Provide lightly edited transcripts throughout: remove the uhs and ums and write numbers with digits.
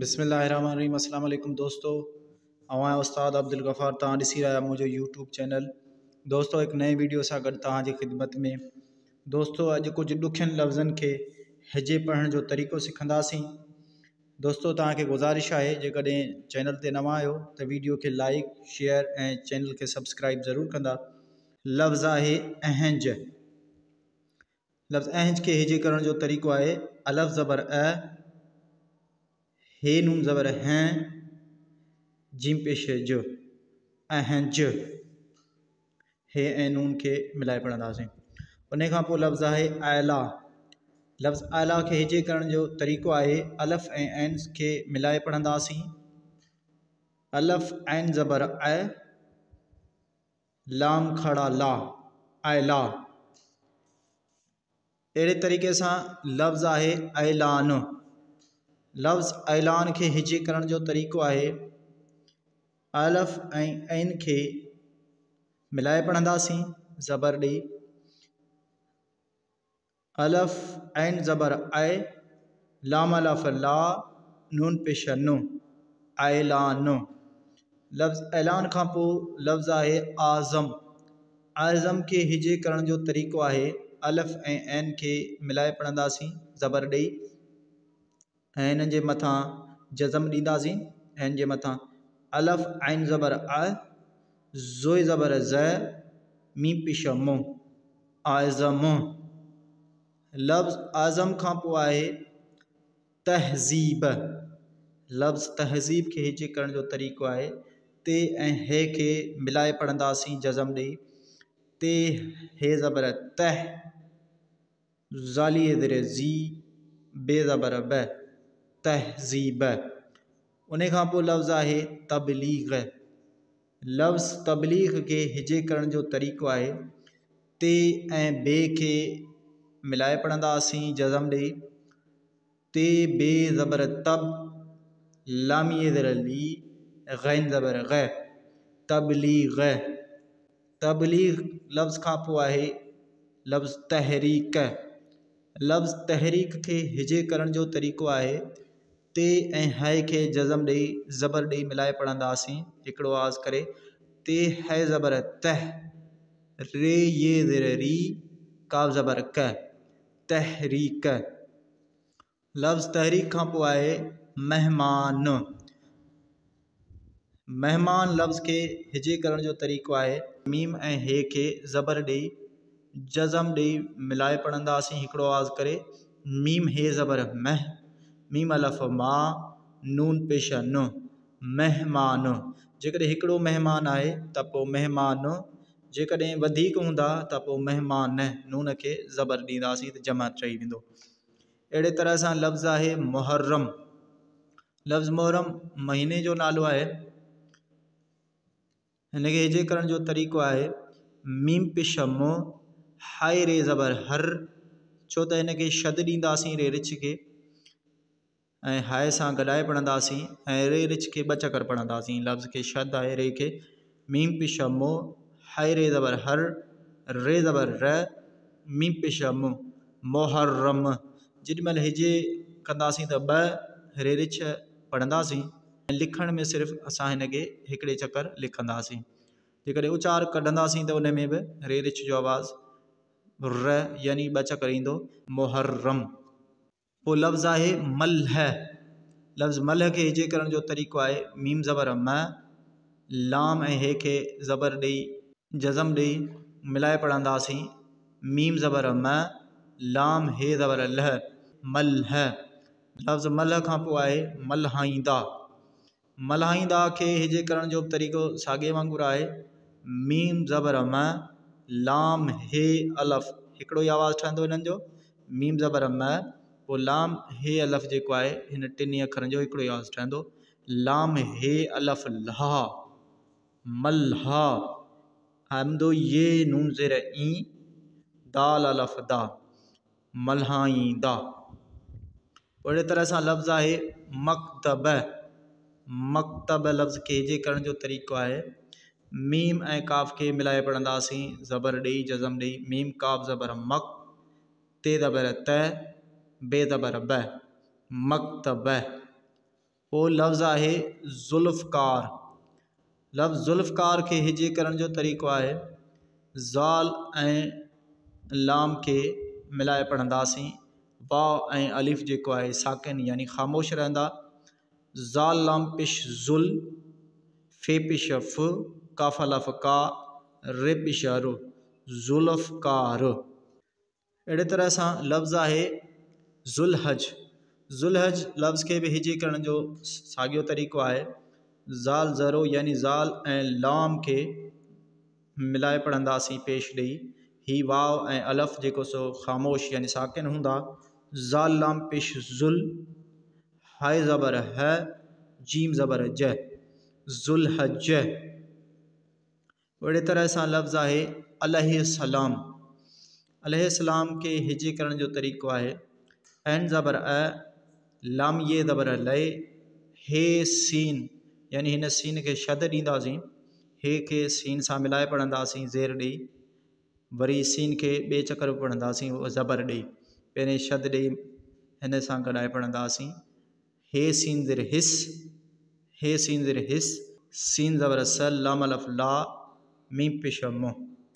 बिस्मिल्लाहिर्रहमानिर्रहीम। अस्सलाम वालेकुम दोस्तों, आवां उस्ताद अब्दुल गफ़ार तव्हां ॾिसी रहिया मुंहिंजो यूट्यूब चैनल। दोस्तों एक नए वीडियो सां गॾु तव्हांजी ख़िदमत में। दोस्तों अॼु कुझु ॾुखियनि लफ़्ज़नि खे हिजे पढ़ण जो तरीक़ो सिखंदासीं। दोस्तों तव्हांखे गुज़ारिश आहे जेकॾहिं चैनल ते नवां आहियो त वीडियो खे लाइक शेयर ऐं चैनल खे सब्सक्राइब ज़रूरु कंदा। लफ़्ज़ आहे अहंज। लफ़्ज़ अहंज के हिजे करण जो तरीक़ो आहे अलफ़ ज़बर अ, हे नून ज़बर हैं, जिम पेश जो, अहंज। हे ऐं नून के मिलाए पढ़ंदासीं। उन खां पोइ लफ़्ज़ आहे आला। लफ़्ज़ आला के हिजे करण जो तरीक़ो आहे अलफ़ ऐं ऐन के मिलाए पढ़ंदासीं। अलफ़ ऐन ज़बर अ, लाम खड़ा ला, आला। अहिड़े तरीक़े सां लफ़्ज़ आहे ऐलान। लफ़्ज़ ऐलान के हिजे करण जो तरीक़ो आहे अलफ़ ऐं ऐन के मिलाए पढ़ंदासीं ज़बर ॾेई। अलफ़ ऐन ज़बर ऐ, लाम अलफ़ ला, नून पेश नु, ऐलान। लफ़्ज़ ऐलान खां पोइ लफ़्ज़ आहे आज़म। आज़म के हिजे करण जो तरीक़ो आहे अलफ़ ऐं ऐन के मिलाए पढ़ंदासीं ज़बर ॾेई ऐं हिन जे मथां जज़म ॾींदासीं। ऐन जे मथां अलफ़ ऐन ज़बर अ, ज़ोए ज़बर ज़, मीम पेश मु, आज़म। लफ़्ज़ आज़म खां पोइ आहे तहज़ीब। लफ़्ज़ तहज़ीब के हिजे करण जो तरीक़ो आहे ते ऐं हे के मिलाए पढ़ंदासीं जज़म ॾेई। ते हे ज़बर तह, ज़ाली ज़ेर ज़ी, बे ज़बर ब, तहज़ीब। उन खां पोइ लफ़्ज़ आहे तबलीग। लफ़्ज़ तबलीग के हिजे करण जो तरीक़ो आहे ते ऐं बे के मिलाए पढ़ंदासीं जज़म ॾेई। ते बे ज़बर तब, लामी ज़ेर ली, गैन ज़बर ग, तबलीग। तबलीग लफ़्ज़ खां पोइ आहे लफ़्ज़ तहरीक। लफ़्ज़ तहरीक के हिजे करण जो तरीक़ो आहे ते ऐं है के जज़म ॾेई ज़बर ॾेई मिलाए पढ़ंदासीं हिकिड़ो आवाज़ करे। ते है ज़बर तह, रे ये ज़ेर री, काव ज़बर क, तहरीक। लफ़्ज़ तहरीक खां पोइ आहे मेहमान। मेहमान लफ़्ज़ के हिजे करण जो तरीक़ो आहे मीम ऐं हे के ज़बर ॾेई जज़म ॾेई मिलाए पढ़ंदासीं हिकिड़ो आवाज़ करे। मीम हे ज़बर मह, मीम अलफ़ मा, नून पेश नु, मेहमान। जेकॾहिं हिकिड़ो महिमान आहे त पोइ महिमान, जेकॾहिं वधीक हूंदा त पोइ महिमान, नून के ज़बर ॾींदासीं त जमा चई वेंदो। अहिड़े तरह सां लफ़्ज़ आहे मुहर्रम। लफ़्ज़ मुहर्रम महीने जो नालो आहे। हिन खे हिजे करण जो तरीक़ो आहे मीम पेश मु, हाय रे ज़बर हर, छो त हिन खे शद ॾींदासीं रे रिछ के ऐं हाय सां गॾाए पढ़ंदासीं ऐं रे रिछ के ॿ चकर पढ़ंदासीं। लफ़्ज़ के शद आहे रे के। मीम पेश मु, हाय रे ज़बर हर, रे ज़बर र, मीम पेश मु, मुहर्रम। जेॾीमहिल हिजे कंदासीं त ॿ रे रिछ पढ़ंदासीं ऐं लिखण में सिर्फ़ु असां हिन खे हिकिड़े चकर लिखंदासीं। जेकॾहिं उचार कढंदासीं त उन में बि रे रिछ जो आवाज़ र यानी ॿ चकर ईंदो, मुहर्रम। पोइ लफ़्ज़ आहे मल्ह। लफ़्ज़ मल्ह के हिजे करण जो तरीक़ो आहे मीम ज़बर म, लाम ऐं हे के ज़बर ॾेई जज़म ॾेई मिलाए पढ़ंदासीं मीम ज़बर म, लाम हे ज़बर लह, मल्ह। लफ़्ज़ मल्ह खां पोइ आहे मल्हाईंदा। मल्हाईंदा के हिजे करण जो तरीक़ो साॻे वांगुरु आहे मीम ज़बर म, लाम हे अलफ़, हिकिड़ो ई आवाज़ ठहंदो हिननि जो मीम ज़बर म, पोइ लाम हे अलफ़ जेको आहे हिन टिनी अखरनि जो हिकिड़ो ई आवाज़ ठहंदो लाम हे अलफ़ ला, मल्हा। हमदो ये नून ज़ेर ई, दाल अलफ़ दा, मल्हाईंदा। अहिड़े तरह सां लफ़्ज़ आहे मकतब। मकतब लफ़्ज़ के हिजे करण जो तरीक़ो आहे मीम ऐं काफ़ के मिलाए पढ़ंदासीं ज़बर ॾेई जज़म ॾेई। मीम काफ़ ज़बर मक, ते ज़बर त, बे ज़बर ब, मकतब। पोइ लफ़्ज़ आहे ज़ुल्फ़कार। लफ़्ज़ ज़ुल्फ़कार खे हिजे करण जो तरीक़ो आहे ज़ाल ऐं लाम खे मिलाए पढ़ंदासीं। वाव ऐं अलिफ जेको आहे साकिन यानी ख़ामोश रहंदा। ज़ाल लाम पिश ज़ुल, फे पिश फ़, काफ़ लफ़ का, रे पिश रु, ज़ुल्फ़कार। अहिड़े तरह सां लफ़्ज़ आहे ज़ुल्हज। ज़ुल्हज लफ़्ज़ खे बि हिजे करण जो साॻियो तरीक़ो आहे ज़ाल ज़रो यानी ज़ाल ऐं लाम खे मिलाए पढ़ंदासीं पेश ॾेई। ही वाव ऐं अलफ़ जेको सो ख़ामोश यानी साकिन हूंदा। ज़ाल लाम पेश ज़ुल, हाय ज़बर है, जीम ज़बर ज, ज़ुल्हज। अहिड़े तरह सां लफ़्ज़ आहे अलैहिस्सलाम। अलैहिस्सलाम के हिजे करण जो तरीक़ो आहे ऐन ज़बर अ, लाम ये ज़बर लय, हे सीन यानी हिन सीन के शद ॾींदासीं। हे के सीन सां मिलाए पढ़ंदासीं ज़ेर ॾेई। वरी सीन के ॿिए चकर पढ़ंदासीं ज़बर ॾेई। पहिरें शद ॾेई हिन सां गॾाए पढ़ंदासीं हे सीन ज़ेर हिस, हे सीन ज़ेर हिस, सीन ज़बर स, लाम अलफ़ ला, मीम पेश मु,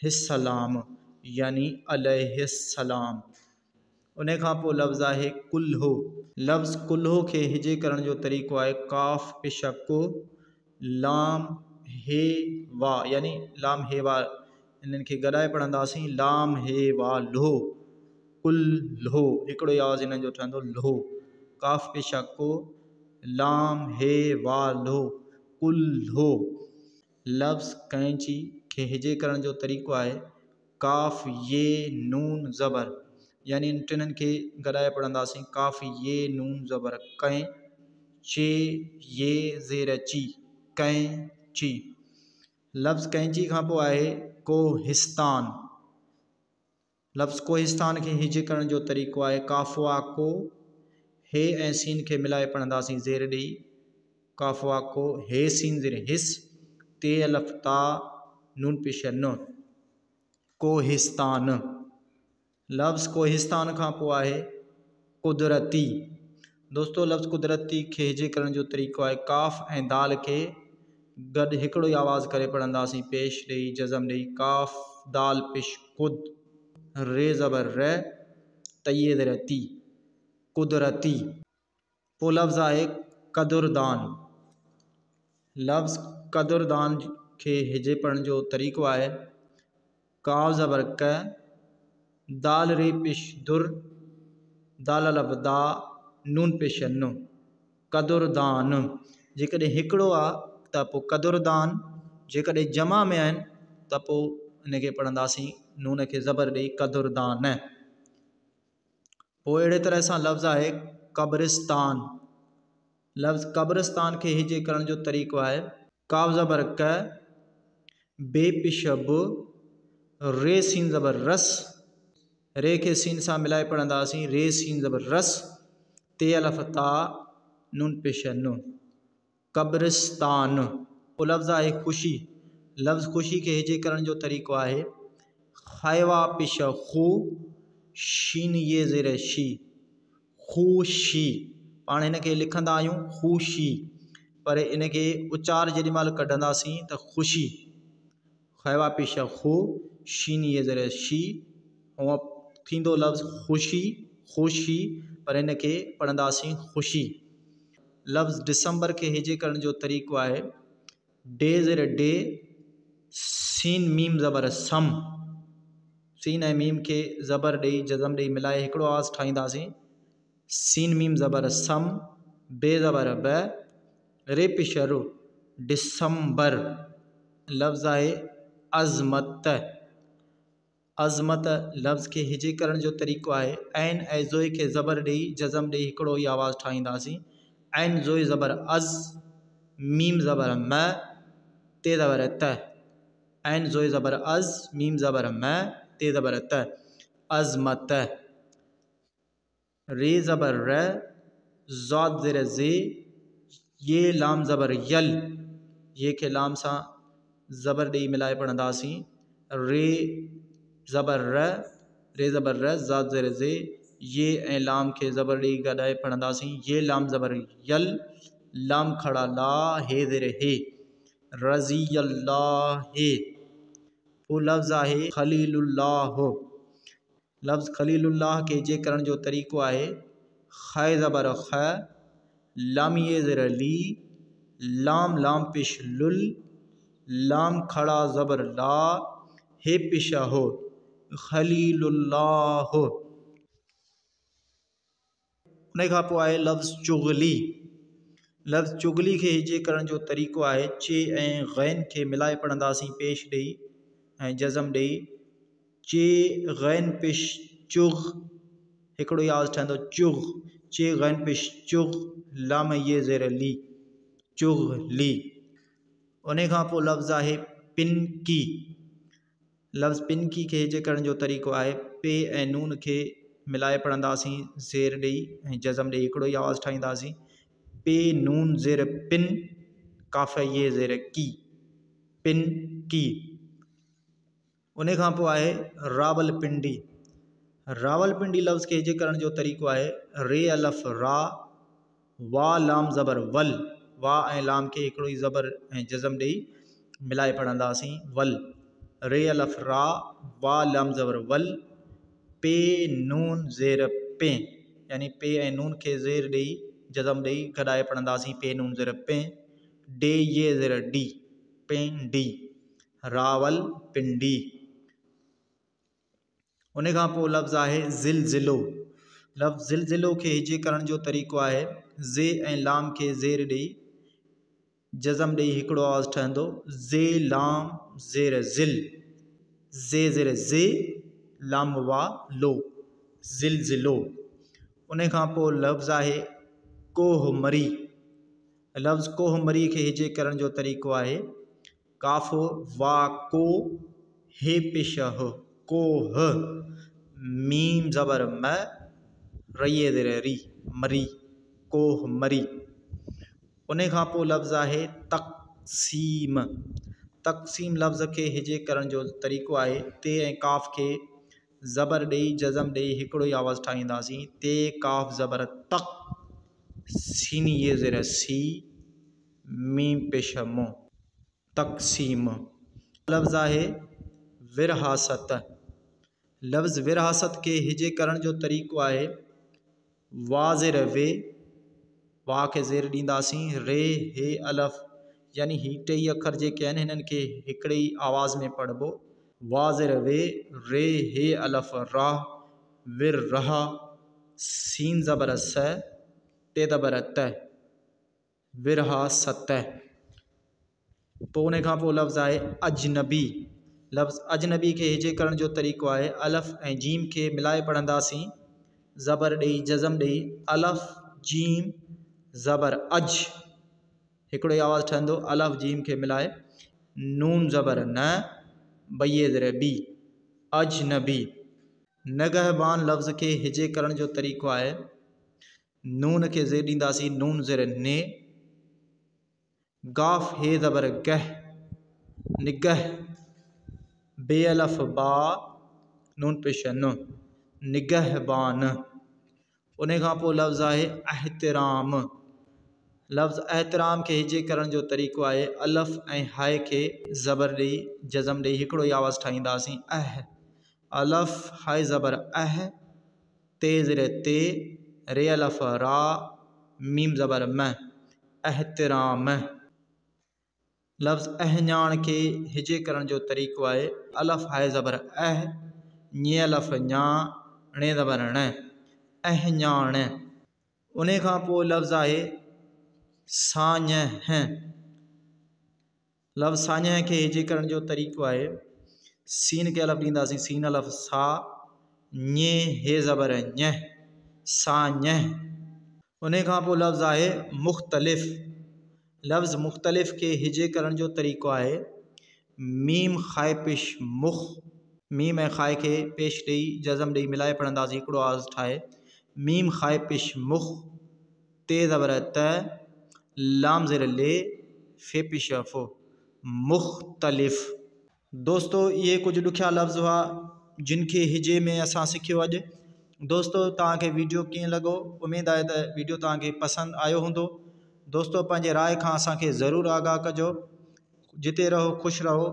हिस्सलाम यानी अलैहिस्सलाम। उन खां पोइ लफ़्ज़ आहे कुल्हो। लफ़्ज़ कुल्हो खे हिजे करण जो तरीक़ो आहे काफ़ पेश को, लाम हे वा यानी लाम हे वा इन्हनि खे गॾाए पढ़ंदासीं लाम हे वा लो, कुल्हो हिकिड़ो ई आवाज़ इन्हनि जो ठहंदो लो। काफ़ पेश को, लाम हे वा लो, कुल्हो। लफ़्ज़ कैंची खे हिजे करण जो तरीक़ो आहे काफ़ ये नून ज़बर यानी इन टिन्हनि खे गॾाए पढ़ंदासीं काफ़ ये नून ज़बर कैं, चे ये ज़ेर ची, कैंची। लफ़्ज़ कैंची खां पोइ आहे कोहिस्तान। लफ़्ज़ कोहिस्तान खे हिजे करण जो तरीक़ो आहे काफ़वा को, हे ऐं सीन खे मिलाए पढ़ंदासीं ज़ेर ॾेई। काफ़वा को, हे सीन ज़ेर हिस, ते अलफ़ ता, नून पेश न, कोहिस्तान। लफ़्ज़ कोहिस्तान खां पोइ आहे कुदरती। दोस्तों लफ़्ज़ कुदरती खे हिजे करण जो तरीक़ो आहे काफ़ ऐं दाल खे गॾु हिकिड़ो ई आवाज़ करे पढ़ंदासीं पेश ॾेई जज़म ॾेई। काफ़ दाल पेश कुद, रे ज़बर र, तये ज़ेर ती, कुदरती। पोइ लफ़्ज़ आहे क़दुरदान। लफ़्ज़ क़दुरदान खे हिजे पढ़ण जो तरीक़ो आहे काफ़ ज़बर क, दाल रे पेश दुर, दाल अलफ़ दा, नून पेश नु, क़दुरदान। जेकॾहिं हिकिड़ो आहे त पोइ क़दुरदान, जेकॾहिं जमा में आहिनि त पोइ इनखे पढ़ंदासीं नून खे ज़बर ॾेई क़दुरदान। पोइ अहिड़े तरह सां लफ़्ज़ आहे क़ब्रिस्तान। लफ़्ज़ क़ब्रिस्तान खे हिजे करण जो तरीक़ो आहे काफ़ ज़बर क, बे पेश ब, रे सीन ज़बर रस, रे खे सीन सां मिलाए पढ़ंदासीं रे सीन ज़बर रस, ते अलफ़ ता, नून पेश नु, क़ब्रिस्तान। पोइ लफ़्ज़ आहे ख़ुशी। लफ़्ज़ ख़ुशी के हिजे करण जो तरीक़ो आहे ख़ैवा पेश खू, शीन ये ज़ेर शी, ख़ुशी। पाण हिन खे लिखंदा आहियूं ख़ुशी पर इन खे उचार जेॾी महिल कढंदासीं त ख़ुशी। ख़ैवा पेश खू, शीन ये ज़ेर शी, हूअं थींदो लफ़्ज़ ख़ुशी ख़ुशी पर इन खे पढ़ंदासीं ख़ुशी। लफ़्ज़ डिसंबर के हिजे करण जो तरीक़ो आहे डे ज़ेर डे, सीन मीम ज़बर सम, सीन ऐं मीम खे ज़बर ॾेई जज़म ॾेई मिलाए हिकिड़ो आवाज़ ठाहींदासीं सीन मीम ज़बर सम, बे ज़बर ब, रे पेश रु, डिसंबर। लफ़्ज़ आहे अज़मत। अज़मत लफ़्ज़ के हिजे करण जो तरीक़ो आहे ऐन ऐं ज़ोए खे ज़बर ॾेई जज़म ॾेई हिकिड़ो ई आवाज़ ठाहींदासीं ऐन ज़ोए ज़बर अज़, मीम ज़बर म, ते ज़बर त, ऐन ज़ोए ज़बर अज़, मीम ज़बर म, ते ज़बर त, अज़मत। रे ज़बर र, ज़ाद ज़ेर ज़े, ये लाम ज़बर यल, ये के लाम सां ज़बर ॾेई मिलाए पढ़ंदासीं रे ज़बर र, रे ज़बर र, ज़ाद ज़ेर ज़े, ये ऐं लाम खे ज़बर ॾेई गॾाए पढ़ंदासीं ये लाम ज़बर यल, लाम खड़ा ला हे ज़ेर हे रज़ी अल्लाह हे। वो लफ्ज़ आहे ख़लीलुल्लाह। लफ्ज़ ख़लीलुल्लाह के जे करण जो तरीक़ो आहे ख़ै ज़बर ख़ लाम ये ज़ेर ली लाम लाम पेश लुल लाम खड़ा ज़बर ला हे पेशा हो ख़लीलुल्लाह। उन खां पोइ आहे लफ्ज़ चुगली। लफ्ज़ चुगली के हिजे करण जो तरीक़ो आहे चे ऐं ग़ैन खे मिलाए पढ़ंदासीं पेश ॾेई ऐं जज़म ॾेई चे ग़ैन पेश चुग हिकिड़ो ई आवाज़ ठहंदो चुग चे ग़ैन पेश चुग लाम ये ज़ेर ली चुगली। उन खां पोइ लफ्ज़ आहे पिनकी। लफ्ज़ पिनकी के हिजे करण जो तरीक़ो आहे पे ऐं नून खे मिलाए पढ़ंदासीं ज़ेर ॾेई ऐं जज़म ॾेई हिकिड़ो ई आवाज़ ठाहींदासीं पे नून ज़ेर पिन काफ़ ये ज़ेर की पिन की। उन खां पोइ आहे रावलपिंडी। रावलपिंडी लफ्ज़ के हिजे करण जो तरीक़ो आहे रे अलफ़ रा वा लाम ज़बर वल वा ऐं लाम खे हिकिड़ो ई ज़बर ऐं जज़म ॾेई मिलाए पढ़ंदासीं वल रे अलफ़ रा वा लाम ज़बर वल पे नून ज़ेर पे यानी पे ऐं नून खे ज़ेर ॾेई जज़म ॾेई गॾाए पढ़ंदासीं पे नून ज़ेर पे डे ये ज़ेर डी पेंडी रावल पिंडी। उन खां पोइ लफ्ज़ आहे ज़िलज़िलो। लफ्ज़ ज़िलज़िलो खे हिजे करण जो तरीक़ो आहे ज़े ऐं लाम खे ज़ेर ॾेई जज़म ॾेई हिकिड़ो आवाज़ ठहंदो ज़े लाम ज़ेर ज़िल ज़े ज़ेर ज़े लाम वा लो ज़िलज़िलो। उन खां पोइ लफ्ज़ आहे कोहमरी। लफ्ज़ कोहमरी के हिजे करण जो तरीक़ो आहे काफ़ वा को हे पेश ह कोह मीम ज़बर म रये ज़ेर री मरी कोहमरी। उन खां पोइ लफ्ज़ आहे तक़सीम। तक़सीम लफ्ज़ के हिजे करण जो तरीक़ो आहे ते ऐं काफ़ के ज़बर ॾेई जज़म ॾेई हिकिड़ो ई आवाज़ ठाहींदासीं ते काफ़ ज़बर तक सीन ये ज़ेर सी मीम पेश मो तक़सीम। लफ्ज़ आहे विरहासत। लफ्ज़ विरहासत के हिजे करण जो तरीक़ो आहे वा ज़ेर वे वा खे ज़ेर ॾींदासीं रे हे अलफ़ यानी ही टई अखर जेके आहिनि हिननि खे हिकिड़े ई आवाज़ में पढ़िबो वा ज़ेर वे रे हे अलफ़ रा विर रहा सीन ज़बर स ते ज़बर त विरहा सत। पोइ उन खां पोइ लफ्ज़ आहे अजनबी। लफ्ज़ अजनबी के हिजे करण जो तरीक़ो आहे अलफ़ ऐं जीम खे मिलाए पढ़ंदासीं ज़बर ॾेई जज़म ॾेई अलफ़ जीम ज़बर अज हिकिड़ो ई आवाज़ ठहंदो अलफ़ जीम खे मिलाए नून ज़बर न बये ज़ेर बी अजनबी। नगहबान लफ्ज़ के हिजे करण जो तरीक़ो आहे नून खे ज़ेर ॾींदासीं नून ज़ेर ने गाफ़ हे ज़बर गह निगह बे अलफ़ बा नून पेश न निगहबान। उन खां पोइ लफ्ज़ आहे एहतराम। लफ्ज़ एहतराम के हिजे करण जो तरीक़ो आहे अलफ़ ऐं हाय खे ज़बर ॾेई जज़म ॾेई हिकिड़ो ई आवाज़ ठाहींदासीं अलफ़ हाय ज़बर ते ज़ेर ते रे अलफ़ रा मीम ज़बर म एहतराम। लफ्ज़ अहञाण के हिजे करण जो तरीक़ो आहे अलफ़ हाय ज़बर ञे अलफ़ ञा णे ज़बर ण अहञाण। उन खां पोइ लफ्ज़ आहे साञह। लफ्ज़ साञह के हिजे करण जो तरीक़ो आहे सीन के अलफ़ ॾींदासीं सीन अलफ़ सा ञे हे ज़बर ञह साञह। उन खां पोइ लफ्ज़ आहे मुख़्तलिफ़। लफ्ज़ मुख़्तलिफ़ के हिजे करण जो तरीक़ो आहे मीम खाए पेश मुख मीम ऐं खाए खे पेश ॾेई जज़म ॾेई मिलाए पढ़ंदासीं हिकिड़ो आवाज़ ठाहे मीम खाए पेश मुख ते ज़बर त लाम ज़ेर ले फे पेश फो मुख़्तलिफ़। दोस्तों ये कुछ ॾुखिया लफ्ज़ हुआ जिन खे हिजे में असां सिखियो अॼु। दोस्तों तव्हांखे वीडियो कीअं लॻो उमेदु आहे त वीडियो तव्हांखे पसंदि आयो हूंदो। दोस्तों पंहिंजे राय खां असांखे ज़रूरु आगाह कजो। जिते रहो ख़ुशि रहो।